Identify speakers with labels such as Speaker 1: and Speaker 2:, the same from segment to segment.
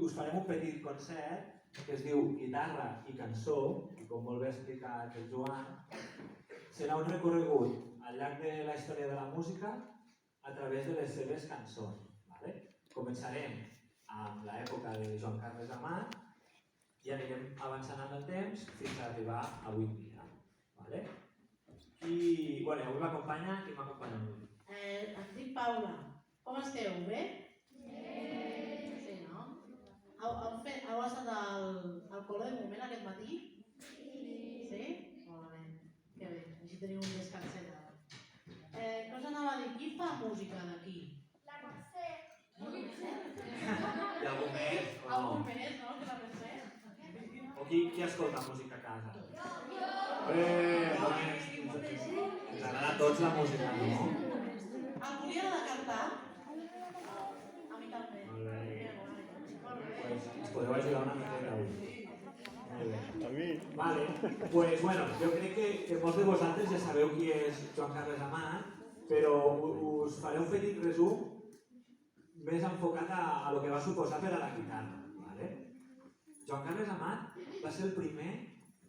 Speaker 1: us farem un petit concert que es diu Guitarra i Cançó, i com molt bé ha explicat el Joan, serà un recorregut al llarg de la història de la música a través de les seves cançons. Començarem amb l'època de Joan Carles Amat i anirem avançant amb el temps fins a arribar a avui dia. I avui m'acompanya i m'acompanya avui.
Speaker 2: Em dic Paula. Com esteu? Bé? Sí, no? Heu estat al col·le de moment aquest matí? Sí? Molt bé. Que bé, així teniu un descanset. Què us anava a dir? Qui fa música d'aquí?
Speaker 3: La Mercè.
Speaker 1: I algú més?
Speaker 2: Algú més, no? Que la Mercè?
Speaker 1: O qui escolta música a casa? Ens agrada a tots la música, no?
Speaker 2: Algú li agrada cantar? A mi també.
Speaker 1: Molt bé.
Speaker 2: Molt bé.
Speaker 1: Ens podeu ajudar una miqueta avui. Molt bé.
Speaker 4: A mi.
Speaker 1: Vale. Jo crec que molts de vosaltres ja sabeu qui és Joan Carles Amat, però us faré un petit resum més enfocat a lo que va suposar per a la guitarra. Joan Carles Amat va ser el primer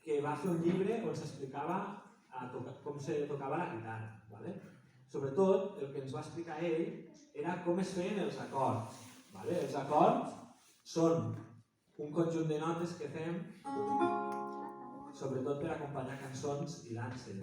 Speaker 1: que va fer un llibre on s'explicava com se tocava la guitarra. Sobretot, el que ens va explicar ell era com es feien els acords. Els acords són un conjunt de notes que fem sobretot per acompanyar cançons i danses.